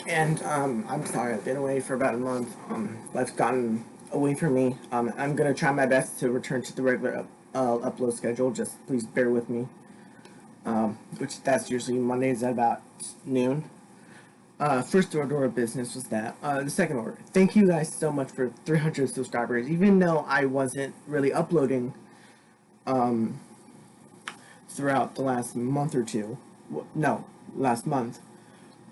And I'm sorry, I've been away for about a month. Life's gotten away from me. I'm gonna try my best to return to the regular upload schedule. Just please bear with me. Which that's usually Mondays at about noon. First order of business was that. The second order, thank you guys so much for 300 subscribers. Even though I wasn't really uploading throughout the last month or two, no, last month,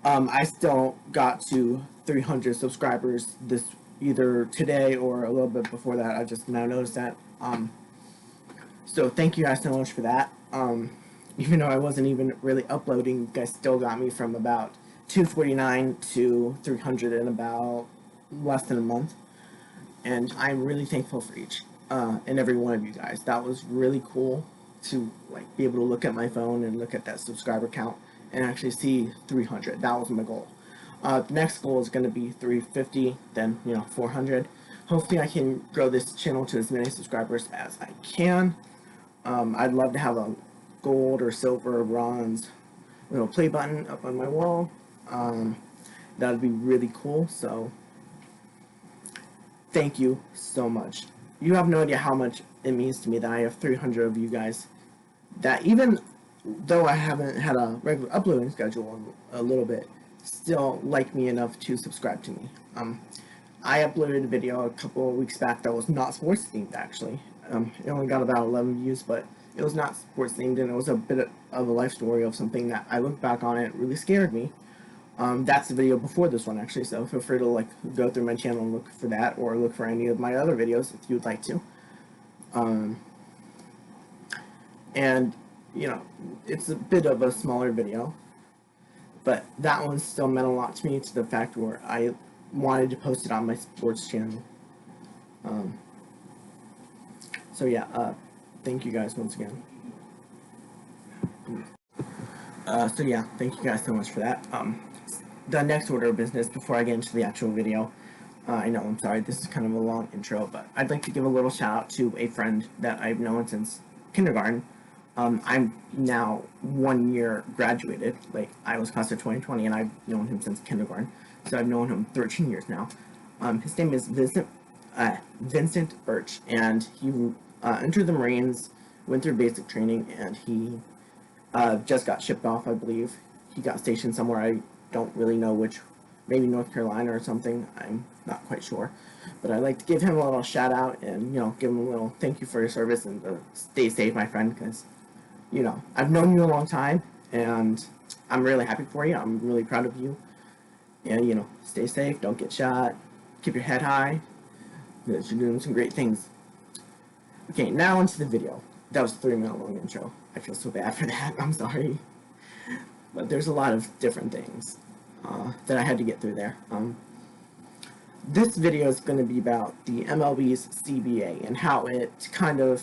I still got to 300 subscribers this either today or a little bit before that. I just now noticed that. So thank you guys so much for that. Even though I wasn't even really uploading, you guys still got me from about 249 to 300 in about less than a month. And I'm really thankful for each and every one of you guys. That was really cool to be able to look at my phone and look at that subscriber count and actually see 300. That was my goal. The next goal is going to be 350, then 400. Hopefully I can grow this channel to as many subscribers as I can. I'd love to have a gold or silver or bronze little play button up on my wall. That would be really cool. So thank you so much. You have no idea how much it means to me that I have 300 of you guys that, even though I haven't had a regular uploading schedule in a little bit, still like me enough to subscribe to me. I uploaded a video a couple of weeks back that was not sports themed, actually. It only got about 11 views, but it was not sports themed, and it was a bit of a life story of something that I look back on, it really scared me. That's the video before this one, actually, so feel free to go through my channel and look for that, or look for any of my other videos if you'd like to. And it's a bit of a smaller video, but that one still meant a lot to me, to the fact where I wanted to post it on my sports channel. So yeah, thank you guys once again. So yeah, thank you guys so much for that. The next order of business, before I get into the actual video, I know, I'm sorry, this is kind of a long intro, but I'd like to give a little shout out to a friend that I've known since kindergarten. I'm now 1 year graduated. I was class of 2020, and I've known him since kindergarten, so I've known him 13 years now. His name is Vincent Birch, and he entered the Marines, went through basic training, and he just got shipped off, I believe. He got stationed somewhere, I don't really know which, maybe North Carolina or something, I'm not quite sure. But I'd like to give him a little shout out and, give him a little thank you for your service, and stay safe, my friend, because, I've known you a long time, and I'm really happy for you. I'm really proud of you. And, stay safe, don't get shot, keep your head high, because you're doing some great things. Okay, now into the video. That was a 3-minute long intro. I feel so bad for that, I'm sorry. But there's a lot of different things that I had to get through there. This video is going to be about the MLB's CBA and how it kind of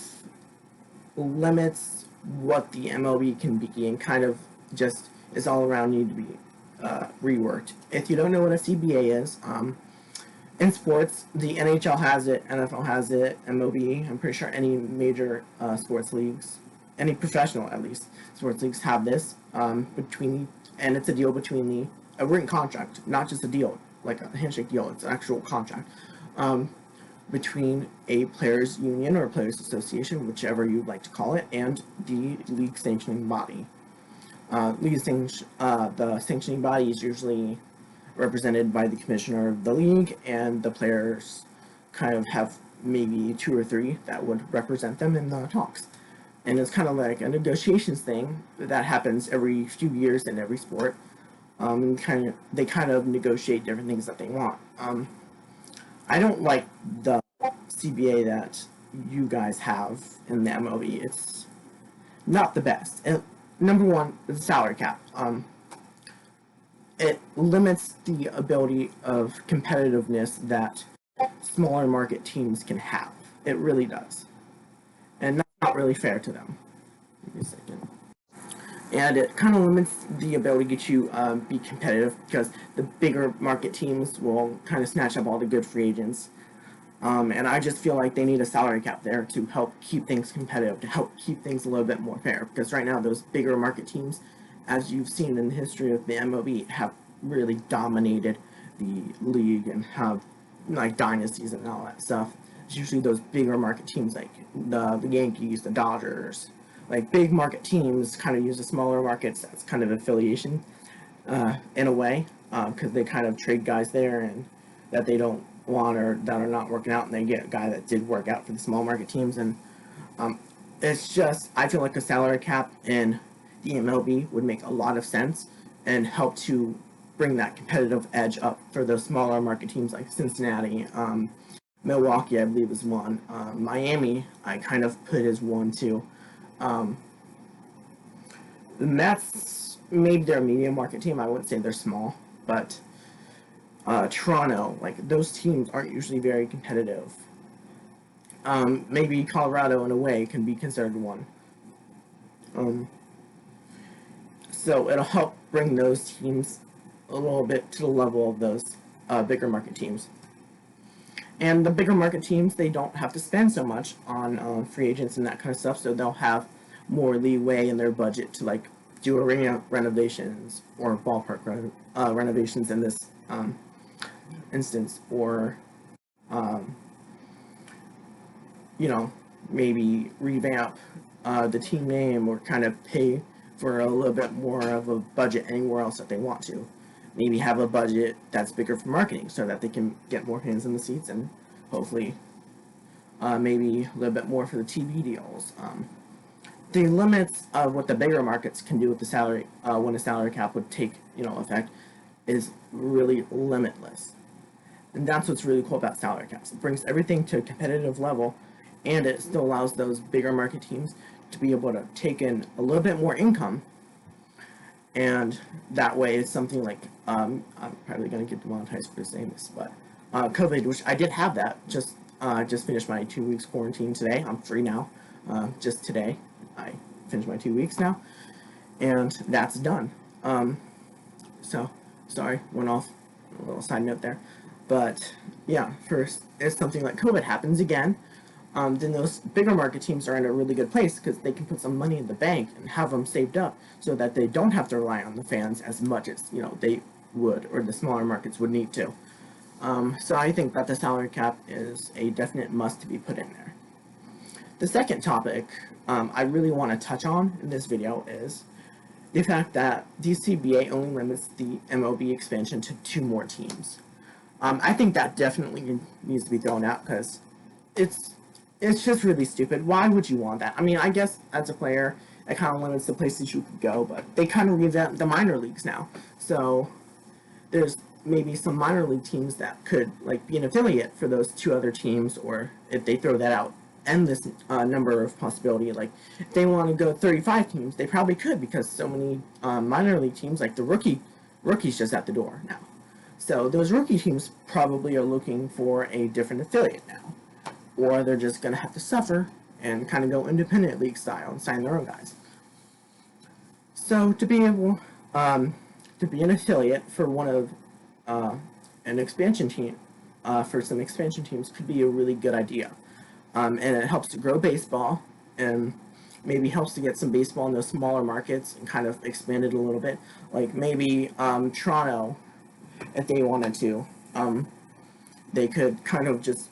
limits what the MLB can be, and kind of just is all around need to be reworked. If you don't know what a CBA is, in sports, the NHL has it, NFL has it, MLB, I'm pretty sure any major sports leagues, any professional at least, sports leagues have this, and it's a deal between a written contract, not just a deal, like a handshake deal, it's an actual contract, between a players' union or a players' association, whichever you'd like to call it, and the league sanctioning body. The sanctioning body is usually represented by the commissioner of the league, and the players kind of have maybe 2 or 3 that would represent them in the talks. And it's kind of like a negotiations thing that happens every few years in every sport. They kind of negotiate different things that they want. I don't like the CBA that you guys have in the MLB. It's not the best. And number one, the salary cap. It limits the ability of competitiveness that smaller market teams can have. It really does. And that's not really fair to them. Give me a second. And it kind of limits the ability to be competitive, because the bigger market teams will kind of snatch up all the good free agents. And I just feel like they need a salary cap there to help keep things competitive, to help keep things a little bit more fair. Because right now, those bigger market teams, as you've seen in the history of the MLB, have really dominated the league and have like dynasties and all that stuff. It's usually those bigger market teams like the Yankees, the Dodgers, like big market teams kind of use the smaller markets. That's kind of affiliation in a way, because they kind of trade guys there and that they don't want or that are not working out, and they get a guy that did work out for the small market teams. And it's just, I feel like a salary cap in the MLB would make a lot of sense and help to bring that competitive edge up for those smaller market teams like Cincinnati. Milwaukee, I believe, is one. Miami, I kind of put as one too. The Mets, maybe they're a medium market team. I wouldn't say they're small, but Toronto, like those teams aren't usually very competitive. Maybe Colorado in a way can be considered one. So it'll help bring those teams a little bit to the level of those bigger market teams. And the bigger market teams, they don't have to spend so much on free agents and that kind of stuff, so they'll have more leeway in their budget to like do arena renovations or ballpark renovations in this instance, or you know, maybe revamp the team name or kind of pay for a little bit more of a budget anywhere else that they want to. Maybe have a budget that's bigger for marketing so that they can get more hands in the seats and hopefully maybe a little bit more for the TV deals. The limits of what the bigger markets can do with the salary when a salary cap would take effect is really limitless. And that's what's really cool about salary caps. It brings everything to a competitive level, and it still allows those bigger market teams to be able to take in a little bit more income. And that way it's something like, I'm probably going to get demonetized for saying this, but COVID, which I did have that, just finished my 2 weeks quarantine today. I'm free now, just today. I finished my 2 weeks now, and that's done. So, sorry, went off a little side note there. But, yeah, first, if something like COVID happens again, then those bigger market teams are in a really good place because they can put some money in the bank and have them saved up so that they don't have to rely on the fans as much as they would, or the smaller markets would need to. So I think that the salary cap is a definite must to be put in there. The second topic I really want to touch on in this video is the fact that the CBA only limits the MLB expansion to 2 more teams. I think that definitely needs to be thrown out because it's just really stupid. Why would you want that? I mean, I guess as a player, it kind of limits the places you could go, but they kind of revamped the minor leagues now. So there's maybe some minor league teams that could like be an affiliate for those 2 other teams, or if they throw that out, endless number of possibility. Like if they want to go 35 teams, they probably could because so many minor league teams, like the rookies just at the door now. So those rookie teams probably are looking for a different affiliate now. Or they're just going to have to suffer and kind of go independent league style and sign their own guys. So to be able to be an affiliate for one of an expansion team, for some expansion teams could be a really good idea. And it helps to grow baseball and maybe helps to get some baseball in those smaller markets and kind of expand it a little bit. Like maybe Toronto, if they wanted to, they could kind of just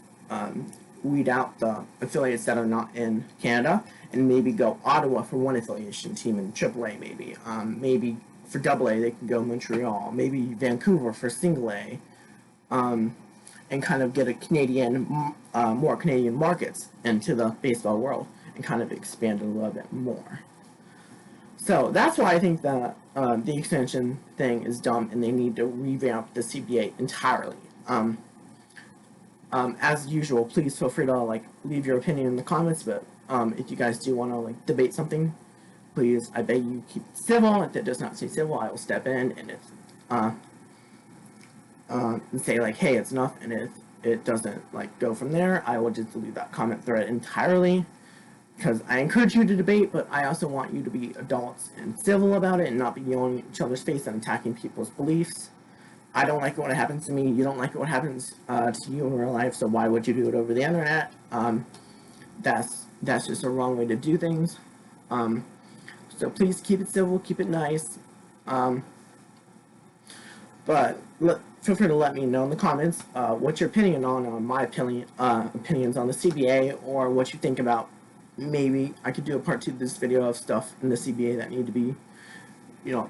weed out the affiliates that are not in Canada and maybe go Ottawa for one affiliation team in AAA maybe. Maybe for AA they can go Montreal, maybe Vancouver for single A, and kind of get a more Canadian markets into the baseball world and kind of expand it a little bit more. So that's why I think that the expansion thing is dumb and they need to revamp the CBA entirely. As usual, please feel free to like leave your opinion in the comments, but if you guys do want to like debate something, please, I beg you, keep it civil. If it does not say civil, I will step in and and say like, hey, it's enough, and if it doesn't like go from there, I will just delete that comment thread entirely, because I encourage you to debate, but I also want you to be adults and civil about it and not be yelling at each other's face and attacking people's beliefs. I don't like it when it happens to me. You don't like it when it happens to you in real life, so why would you do it over the internet? That's just a wrong way to do things. So please keep it civil, keep it nice. But feel free to let me know in the comments what's your opinion on my opinions on the CBA, or what you think about. Maybe I could do a part 2 of this video of stuff in the CBA that need to be,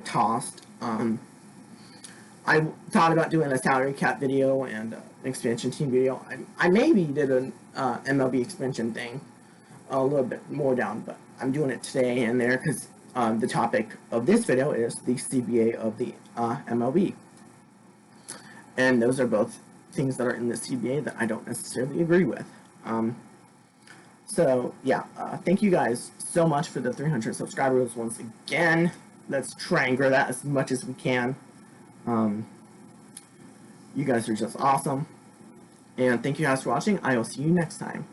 tossed. I thought about doing a salary cap video and an expansion team video. I maybe did an MLB expansion thing a little bit more down, but I'm doing it today and there because the topic of this video is the CBA of the MLB. And those are both things that are in the CBA that I don't necessarily agree with. So, yeah, thank you guys so much for the 300 subscribers once again. Let's try and grow that as much as we can. You guys are just awesome. And thank you guys for watching. I will see you next time.